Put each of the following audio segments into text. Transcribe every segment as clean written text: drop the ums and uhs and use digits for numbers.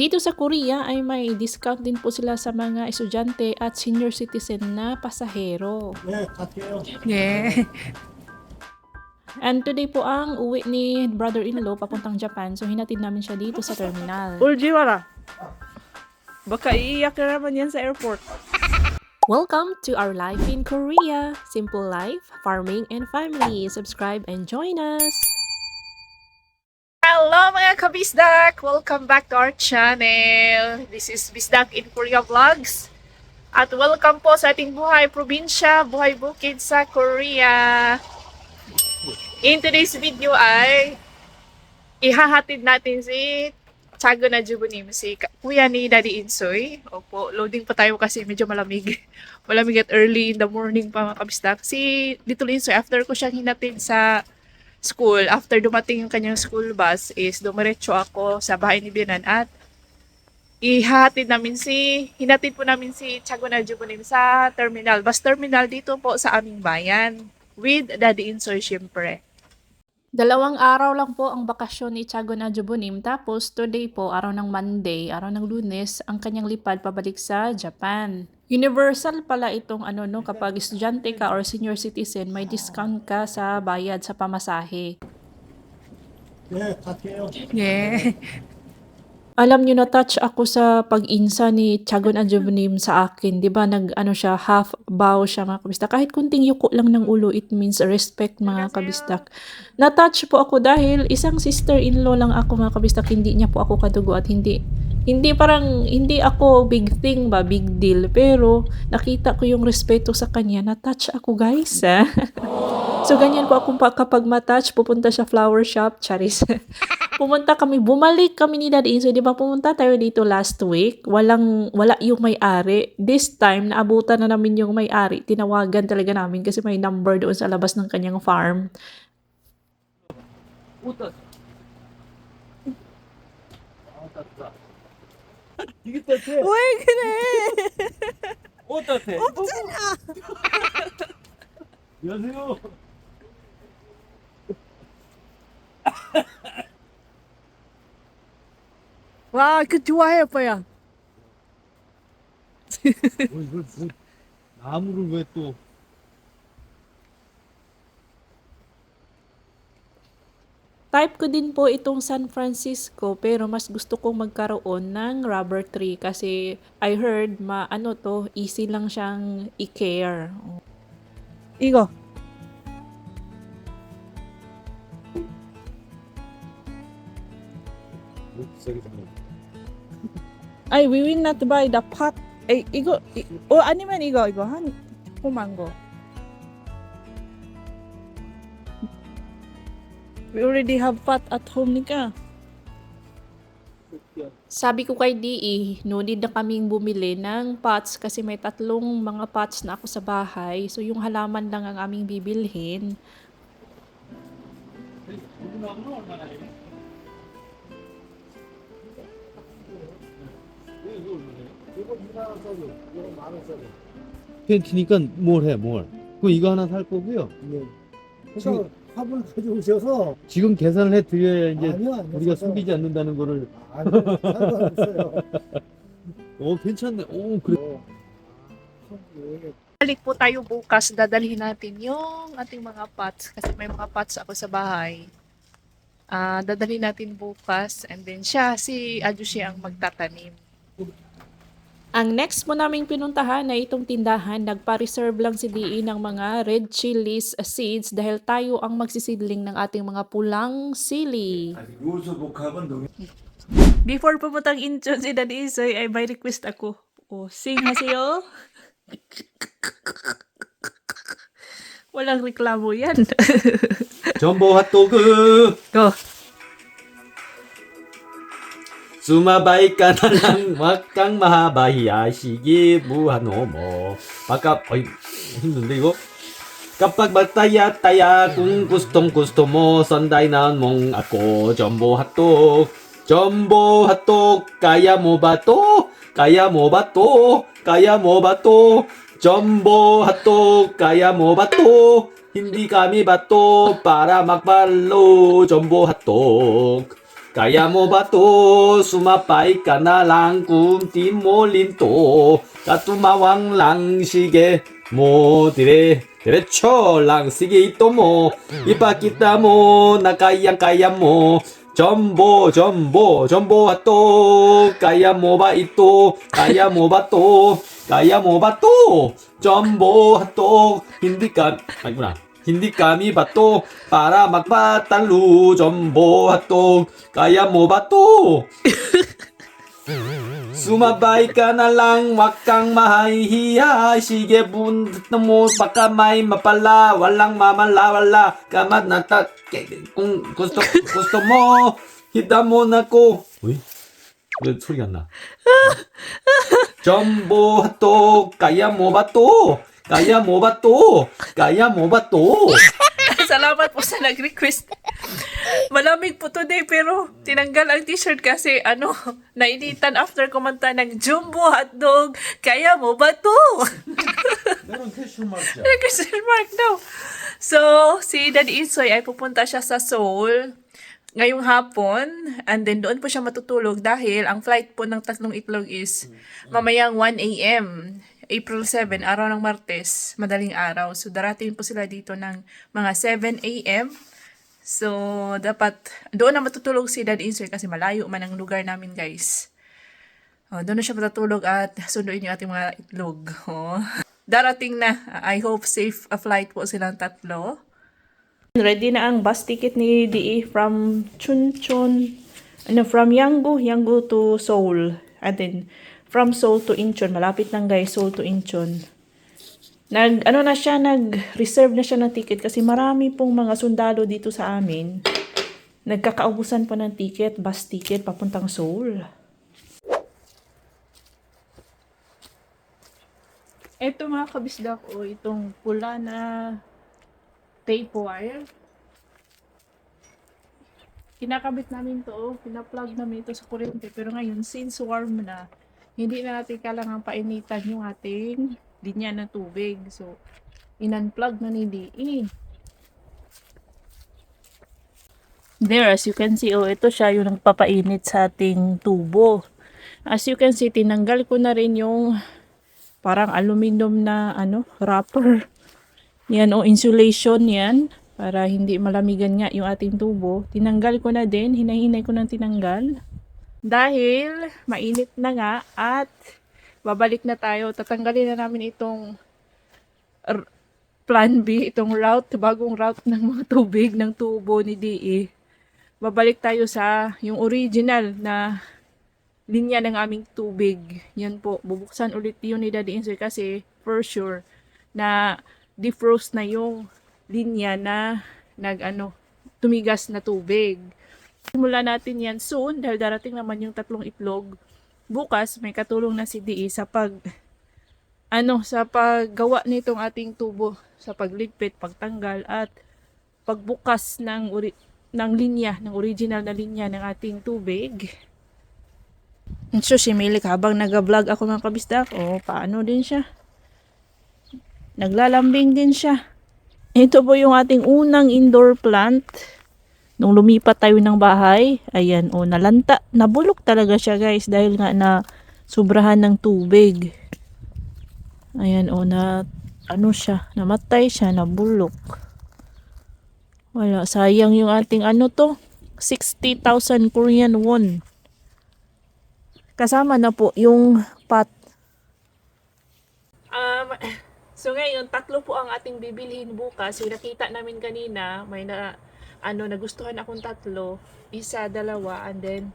Dito sa Korea ay may discount din po sila sa mga estudyante at senior citizen na pasahero. 네, 갈게요. 예. And today po ang uwi ni brother-in-law papuntang Japan. So hinatid namin siya dito sa terminal. 울지 마라. baka iiyak na naman yan sa airport. Welcome to our life in Korea. Simple life, farming, and family. Subscribe and join us! Hello mga kabisdak! Welcome back to our channel. This is Bisdak in Korea Vlogs. At welcome po sa ating buhay probinsya, buhay bukid sa Korea. In today's video ay ihahatid natin si Tiago na Jubunim, si kuya ni Daddy Insoy. Opo, loading pa tayo kasi medyo malamig. Malamig at early in the morning pa mga kabisdak. Si Little Insoy, after ko siyang hinatid sa school, after dumating yung kanyang school bus, is dumiretso ako sa bahay ni Bianan at hinatid po namin si Tiago na Jubunim sa terminal. Bus terminal dito po sa aming bayan. With Daddy Insoy, syempre. 2 araw lang po ang bakasyon ni Tiago na Jubunim. Tapos today po, araw ng Monday, araw ng Lunes, ang kanyang lipad pabalik sa Japan. Universal pala itong kapag estudyante ka or senior citizen, may discount ka sa bayad sa pamasahe. 네, 갈게요. 예. Alam nyo, na-touch ako sa pag-insa ni Tiago na Jubunim sa akin. Di ba, siya, half bow siya mga kabistak. Kahit kunting yuko lang ng ulo, it means respect mga kabistak. Na-touch po ako dahil isang sister-in-law lang ako mga kabistak. Hindi niya po ako kadugo at hindi ako big thing ba, big deal. Pero nakita ko yung respeto sa kanya. Na-touch ako guys. So ganyan po ako kapag ma-touch, pupunta siya flower shop, charis. Bumalik kami ni Daddy Insoy. Di ba pumunta tayo dito last week? Wala yung may-ari. This time, naabutan na namin yung may-ari. Tinawagan talaga namin kasi may number doon sa labas ng kanyang farm. 이게 따뜻해. 왜 그래? 따뜻해. 없잖아. 안녕하세요. 와, 그 좋아해, 오빠야. 이걸 나무를 왜 또? Type ko din po itong San Francisco pero mas gusto kong magkaroon ng rubber tree kasi I heard easy lang siyang i-care. 이거. 비싸게 샀네. 아니, we will not buy the pot. 아니면 이거 한 조그만 거. We already have pot at home niya. Sabi ko kay DE, no need na kaming bumili ng pots kasi may 3 mga pots na ako sa bahay. So yung halaman lang ang aming bibilhin. 나무는 얼마나 해? 이거 얼마나 해? 이거 2만원짜리, 이거 만원짜리. 팬티니까 뭘 해, 뭘. 그럼 이거 하나 살 거고요. 네. 그래서 화분을 가져오셔서 지금 계산을 해 드려야 이제 아니요, 우리가 숨기지 않는다는 거를. 아니요, 상관없어요. 괜찮네. 그래. Balik po tayo bukas, dadalhin natin yung ating mga pots kasi may mga pots ako sa bahay. Dadalhin natin bukas and then si Ajushi ang magtatanim. Ang next po naming pinuntahan na itong tindahan, nagpa-reserve lang si DE ng mga red chilies seeds dahil tayo ang magsisidling ng ating mga pulang sili. Before pumutang Incheon si Daddy Isoy ay may request ako. Sing haseyo. Walang reklamo yan. 전보 핫도그. Go. 수마바이 까나랑 막강 마하바이야 시기 무한호모 바깥 힘든데 이거 깜빡 맞다야 따야 궁구스통 구스토모 선다이난 몽 아꼬 전보 핫도그 까야 모바또 전보 핫도그 까야 모바또 힌디 가미 바또 빠라 막발로 전보 핫도그 Kaya mo ba to? Sumabay ka na lang kung di mo linto. Katumawang lang sige mo diretso lang sige ito mo. Ipakita mo na kayang-kaya mo. Jumbo hotdog. Kaya mo ba ito? Kaya mo ba to? Kaya mo ba to? Jumbo hotdog. Hindi kami bato para magpatalo. Jumbo hotdog. Kaya mo ba to? Sumabay ka na lang, wag kang mahihiya. Sige, buntot mo, baka may mapala. Walang mamalawala. Kamat na kung gusto mo, hita mo na ko. Uy, 왜 소리가 안 나? Jumbo hotdog, kaya mo ba to? Kaya mo ba to? Kaya mo ba to? Salamat po sa nag-request. Malamig po today pero tinanggal ang t-shirt kasi nainitan after kumanta ng Jumbo hotdog. Kaya mo ba to? 내가 캐슈 말자. Question mark daw. So, si Daddy Isoy ay pupunta siya sa Seoul ngayong hapon and then doon po siya matutulog dahil ang flight po ng tatlong itlog is mamayang 1 a.m. April 7, araw ng Martes, madaling araw. So, darating po sila dito ng mga 7 a.m. So, dapat doon na matutulog si Daddy Isoy kasi malayo man ang lugar namin, guys. Doon na siya matutulog at sunduin yung ating mga itlog. Darating na. I hope safe a flight po silang tatlo. Ready na ang bus ticket ni DE from Chuncheon, from Yanggu to Seoul. And then, from Seoul to Incheon. Malapit lang guys, Seoul to Incheon. Nag-reserve na siya ng ticket kasi marami pong mga sundalo dito sa amin. Nagkakaubusan pa ng ticket, bus ticket, papuntang Seoul. Ito mga kabisdak, itong pula na tape wire. Kinakabit namin to, pinaplug namin ito sa kuryente. Pero ngayon, since warm na, hindi na natin kailangan painitan yung ating linya ng tubig. So, in-unplug na ni DE. There, as you can see, ito siya yung nagpapainit sa ating tubo. As you can see, tinanggal ko na rin yung parang aluminum na wrapper. Yan insulation yan para hindi malamigan nga yung ating tubo. Tinanggal ko na din, hinahinay ko ng tinanggal. Dahil mainit na nga at babalik na tayo. Tatanggalin na namin itong plan B, itong bagong route ng mga tubig ng tubo ni DE. Babalik tayo sa yung original na linya ng aming tubig. Yan po, bubuksan ulit yun ni Daddy Insoy kasi for sure na defrost na yung linya na tumigas na tubig. Simula natin yan soon dahil darating naman yung tatlong itlog. Bukas may katulong na si DE sa sa paggawa nitong ating tubo, sa pagligpit, pagtanggal at pagbukas ng linya, ng original na linya ng ating tubig. So, si Milik habang nag-vlog ako mga kabisdak, paano din siya? Naglalambing din siya. Ito po yung ating unang indoor plant. Nung lumipat tayo ng bahay, ayan, nalanta. Nabulok talaga siya guys dahil nga na sobrahan ng tubig. Ayan, namatay siya, nabulok. Wala, sayang yung ating 60,000 Korean won. Kasama na po yung pot. So ngayon, tatlo po ang ating bibilhin bukas. Yung nakita namin kanina, may nagustuhan akong tatlo. Isa, dalawa, and then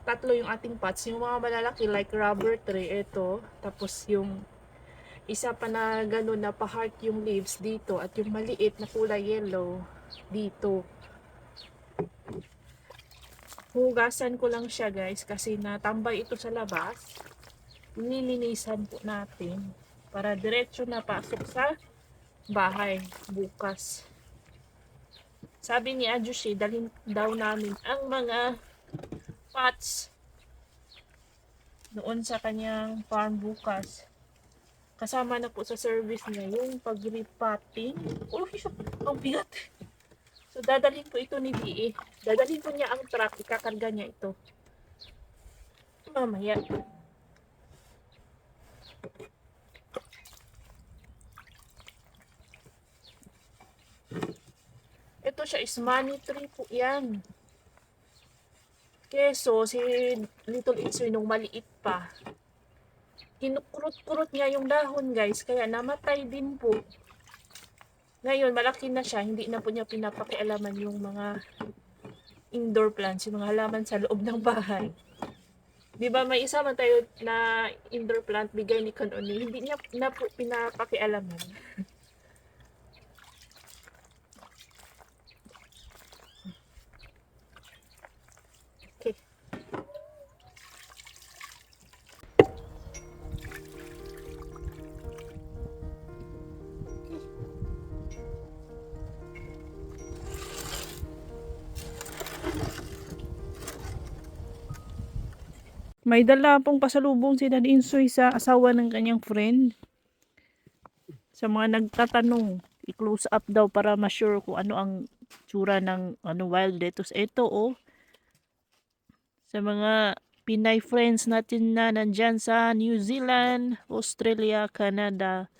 tatlo yung ating pots. Yung mga malalaki like rubber tray, ito. Tapos yung isa pa na gano'n na pa-heart yung leaves dito. At yung maliit na kulay yellow dito. Hugasan ko lang siya guys kasi natambay ito sa labas. Nilinisan po natin para diretso na pasok sa bahay bukas. Sabi ni Ajushi, dalhin daw namin ang mga pots doon sa kanyang farm bukas. Kasama na po sa service niya yung pag-repotting. Ang bigat! So, dadalhin po ito ni DE. Dadalhin po niya ang truck. Ikakarga niya ito. Mamaya. Ito siya is money tree po yan. Keso, si Little Itsoy nung maliit pa, kinukurot-kurot niya yung dahon guys, kaya namatay din po. Ngayon, malaki na siya, hindi na po niya pinapakialaman yung mga indoor plants, yung mga halaman sa loob ng bahay. Di ba may isa man tayo na indoor plant, bigay ni Kanoni, hindi niya na po pinapakialaman. Okay. May dala pong pasalubong si Daddy Insoy sa asawa ng kanyang friend. Sa mga nagtatanong, i-close up daw para ma-sure kung ano ang tsura ng wild lettuce. Ito oh. Sa mga Pinay friends natin na nandyan sa New Zealand, Australia, Canada.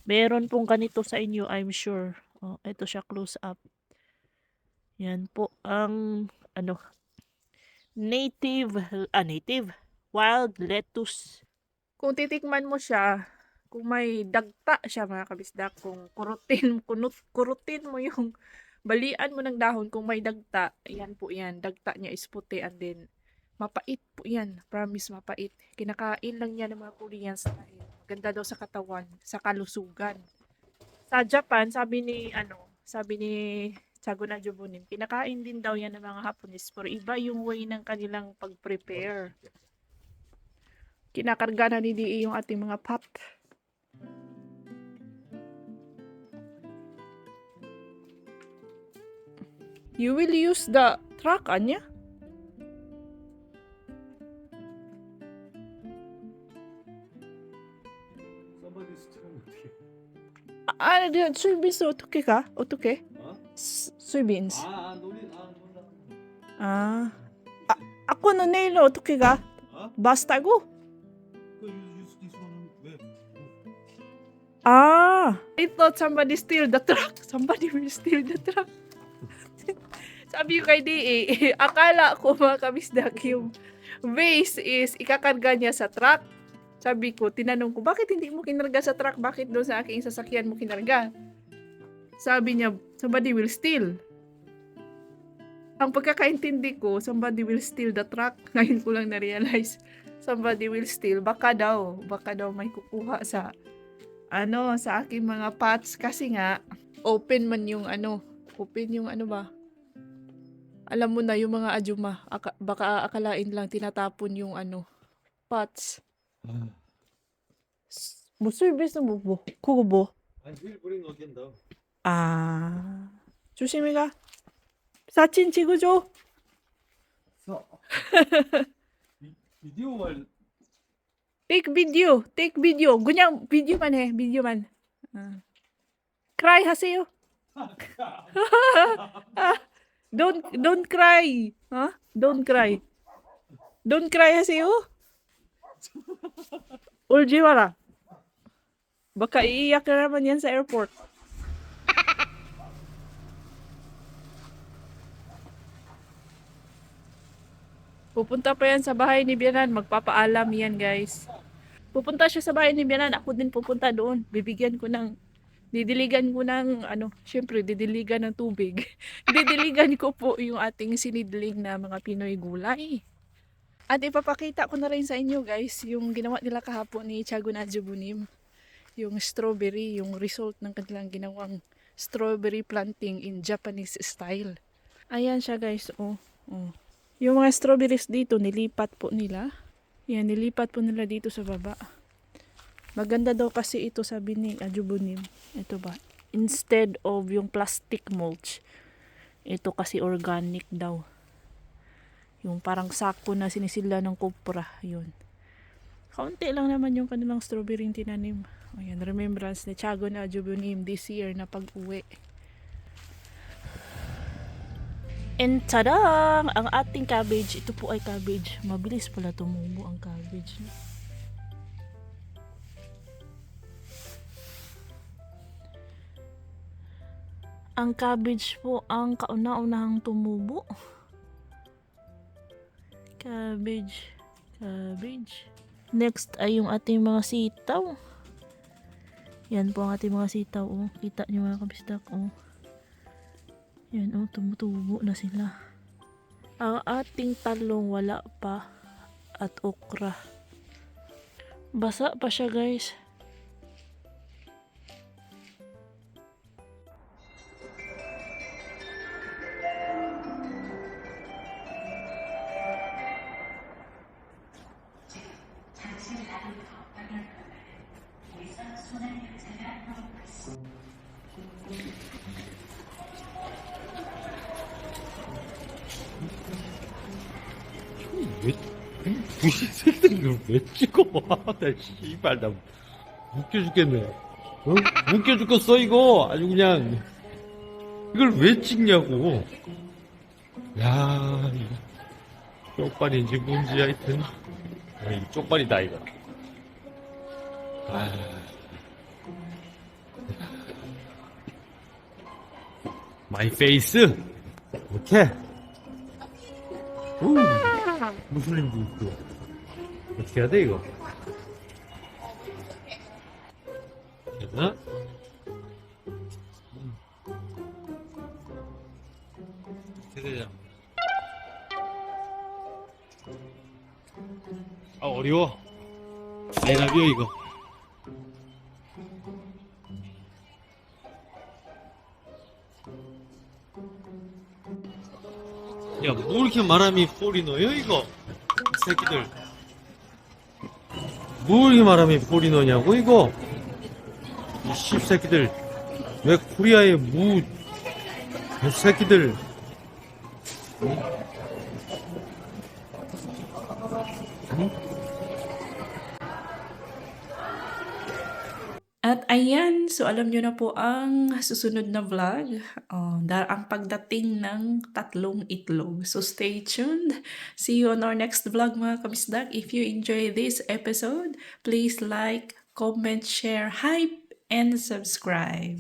Meron pong ganito sa inyo, I'm sure. Oh, ito siya close up. Yan po ang native wild lettuce. Kung titikman mo siya, kung may dagta siya mga kabisdak, kung kurutin mo yung balian mo ng dahon, kung may dagta, yan po yan, dagta niya is puti and then mapait po yan, promise mapait. Kinakain lang niya ng mga Koreans dahil maganda daw sa katawan, sa kalusugan. Sa Japan, sabi ni Chagon Adjubunim, kinakain din daw yan ng mga Hapones, pero iba yung way ng kanilang pag-prepare. Kinakarga na ni DE yung ating mga pot. You will use the truck, Anya? Somebody's telling me. soybeans 어떻게 가? 어떻게? 어? soybeans. 놀라. 아까는 내일 어떻게 가? 어? 버스 타고? 그 this one 왜? I thought somebody steal the truck. Somebody will steal the truck. Sabi ko kay DE, akala ko mga kabisdak yung vase is ikakarga niya sa truck. Sabi ko, tinanong ko, bakit hindi mo kinarga sa truck? Bakit doon sa aking sasakyan mo kinarga? Sabi niya, somebody will steal. Ang pagkakaintindi ko, somebody will steal the truck. Ngayon ko lang na-realize, somebody will steal. Baka daw may kukuha sa sa aking mga pots kasi nga open man yung ba? Alam mo na yung mga ajuma, baka akalain lang tinatapon yung pots. 무슨 뭐 그거 뭐? 아니 일부러 넣겠다. 조심히 가. 사진 찍어줘. 비디오 말 Take video. 그냥 비디오만 해, 비디오만. Cry 하세요. Don't cry. Don't cry. Don't cry 하세요. 울지 마라. Baka iiyak na naman yan sa airport. Pupunta pa yan sa bahay ni Bianan. Magpapaalam yan, guys. Pupunta siya sa bahay ni Bianan. Ako din pupunta doon. Didiligan ko ng, syempre, didiligan ng tubig. Didiligan ko po yung ating sinidling na mga Pinoy gulay. At ipapakita ko na rin sa inyo, guys, yung ginawa nila kahapon ni Chagon Adjubunim. Yung strawberry, yung result ng kanilang ginawang strawberry planting in Japanese style. Ayan siya, guys, oh. Yung mga strawberries dito, nilipat po nila. Yan, nilipat po nila dito sa baba. Maganda daw kasi ito, sabi ni Adjubunim. Ito ba? Instead of yung plastic mulch, ito kasi organic daw. Yung parang sako na sinisila ng kopra, yun. Kaunti lang naman yung kanilang strawberry tinanim. Ayan, remembrance ni Chagon Adjubunim this year na pag-uwi. And tadang! Ang ating cabbage, ito po ay cabbage. Mabilis pala tumubo ang cabbage. Ang cabbage po ang kauna-unahang tumubo. Cabbage. Next ay yung ating mga sitaw. Yan po ang ating mga sitaw. Oh. Kita nyo mga kabisdak. Oh. Yan, oh, tumutubo na sila. Ang ating talong wala pa. At okra. Basa pa siya, guys. 이걸 왜 찍어? 나 씨발 나 웃겨 죽겠네. 어? 웃겨 죽겠어 이거. 아주 그냥 이걸 왜 찍냐고. 야, 이거 쪽발인지 뭔지 하여튼. 아, 이거 쪽발이다 이거. 아. 마이 페이스. 오케이. 무슬림도 있고. 어떻게 해야 돼 이거? 됐나? 세대장. 아 어려워. 아이라비오 이거. 야, 뭐 이렇게 말함이 폴이 넣어요, 이거? 이 새끼들. 뭐 이렇게 말함이 폴이 넣냐고, 이거? 이 씹새끼들. 왜 코리아에 이 새끼들. At ayan, so alam nyo na po ang susunod na vlog. Ang pagdating ng tatlong itlog. So stay tuned. See you on our next vlog mga kabisdak. If you enjoy this episode, please like, comment, share, hype, and subscribe.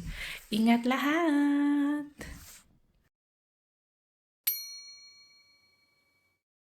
Ingat lahat!